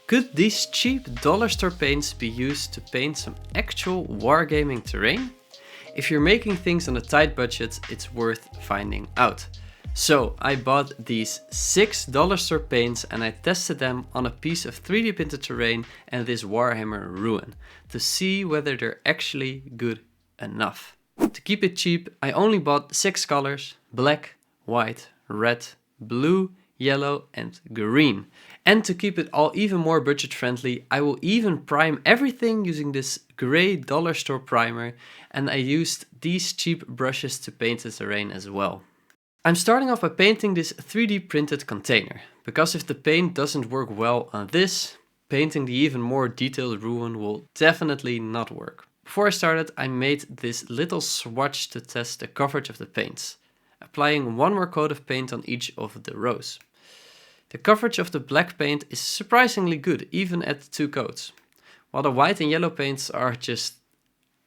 Could these cheap dollar store paints be used to paint some actual wargaming terrain? If you're making things on a tight budget, it's worth finding out. So I bought these 6 dollar store paints and I tested them on a piece of 3D printed terrain and this Warhammer ruin to see whether they're actually good enough. To keep it cheap, I only bought 6 colors: black, white, red, blue, yellow and green. And to keep it all even more budget friendly, I will even prime everything using this grey dollar store primer, and I used these cheap brushes to paint the terrain as well. I'm starting off by painting this 3D printed container, because if the paint doesn't work well on this, painting the even more detailed ruin will definitely not work. Before I started, I made this little swatch to test the coverage of the paints, applying one more coat of paint on each of the rows. The coverage of the black paint is surprisingly good, even at 2 coats, while the white and yellow paints are just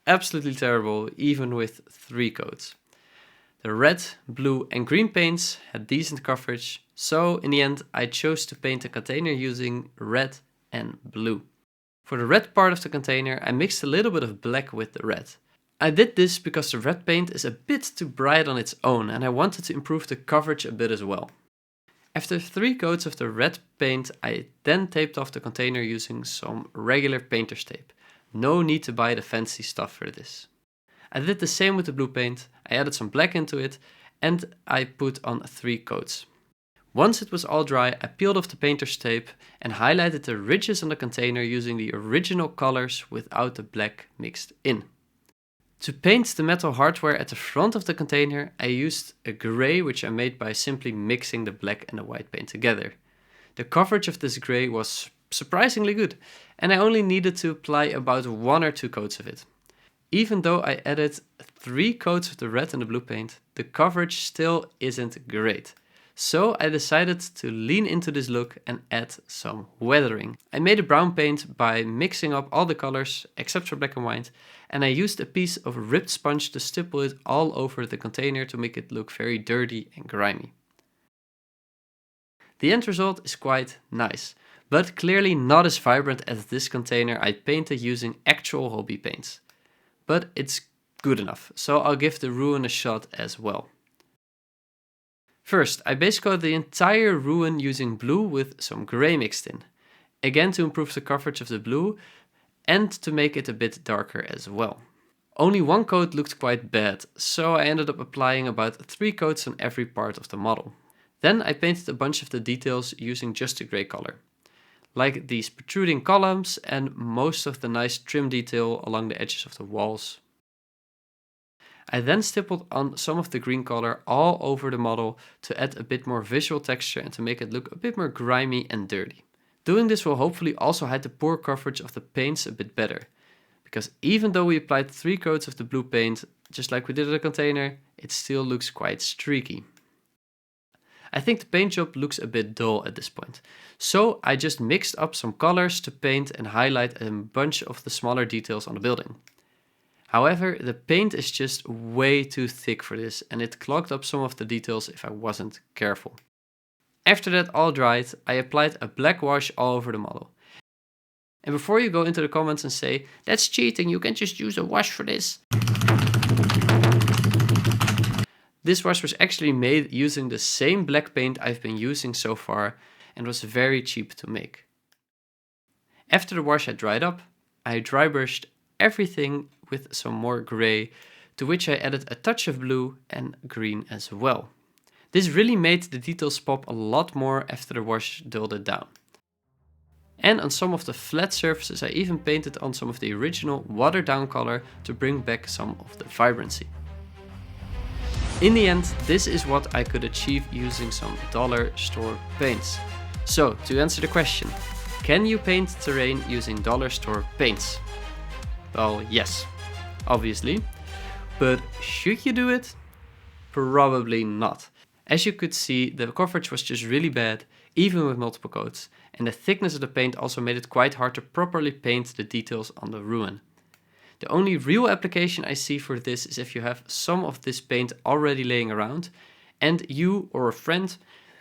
absolutely terrible, even with 3 coats. The red, blue and green paints had decent coverage, so in the end I chose to paint the container using red and blue. For the red part of the container I mixed a little bit of black with the red. I did this because the red paint is a bit too bright on its own and I wanted to improve the coverage a bit as well. After 3 coats of the red paint, I then taped off the container using some regular painter's tape. No need to buy the fancy stuff for this. I did the same with the blue paint. I added some black into it and I put on 3 coats. Once it was all dry, I peeled off the painter's tape and highlighted the ridges on the container using the original colors without the black mixed in. To paint the metal hardware at the front of the container, I used a grey which I made by simply mixing the black and the white paint together. The coverage of this grey was surprisingly good, and I only needed to apply about 1 or 2 coats of it. Even though I added 3 coats of the red and the blue paint, the coverage still isn't great. So I decided to lean into this look and add some weathering. I made a brown paint by mixing up all the colors except for black and white, and I used a piece of ripped sponge to stipple it all over the container to make it look very dirty and grimy. The end result is quite nice, but clearly not as vibrant as this container I painted using actual hobby paints. But it's good enough, so I'll give the ruin a shot as well. First, I base coated the entire ruin using blue with some grey mixed in. Again to improve the coverage of the blue and to make it a bit darker as well. Only 1 coat looked quite bad, so I ended up applying about 3 coats on every part of the model. Then I painted a bunch of the details using just a grey color, like these protruding columns and most of the nice trim detail along the edges of the walls. I then stippled on some of the green color all over the model to add a bit more visual texture and to make it look a bit more grimy and dirty. Doing this will hopefully also hide the poor coverage of the paints a bit better, because even though we applied 3 coats of the blue paint, just like we did in the container, it still looks quite streaky. I think the paint job looks a bit dull at this point, so I just mixed up some colors to paint and highlight a bunch of the smaller details on the building. However, the paint is just way too thick for this and it clogged up some of the details if I wasn't careful. After that all dried, I applied a black wash all over the model. And before you go into the comments and say, "That's cheating, you can just use a wash for this." This wash was actually made using the same black paint I've been using so far and was very cheap to make. After the wash had dried up, I dry brushed everything with some more grey, to which I added a touch of blue and green as well. This really made the details pop a lot more after the wash dulled it down. And on some of the flat surfaces I even painted on some of the original watered down color to bring back some of the vibrancy. In the end, this is what I could achieve using some dollar store paints. So, to answer the question, can you paint terrain using dollar store paints? Well, yes, obviously, but should you do it? Probably not. As you could see, the coverage was just really bad, even with multiple coats, and the thickness of the paint also made it quite hard to properly paint the details on the ruin. The only real application I see for this is if you have some of this paint already laying around and you or a friend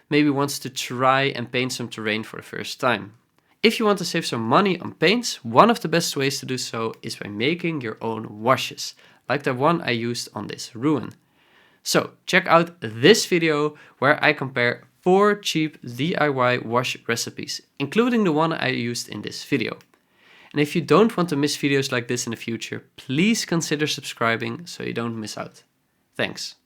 maybe wants to try and paint some terrain for the first time. If you want to save some money on paints, one of the best ways to do so is by making your own washes, like the one I used on this ruin. So check out this video where I compare 4 cheap DIY wash recipes, including the one I used in this video. And if you don't want to miss videos like this in the future, please consider subscribing so you don't miss out. Thanks.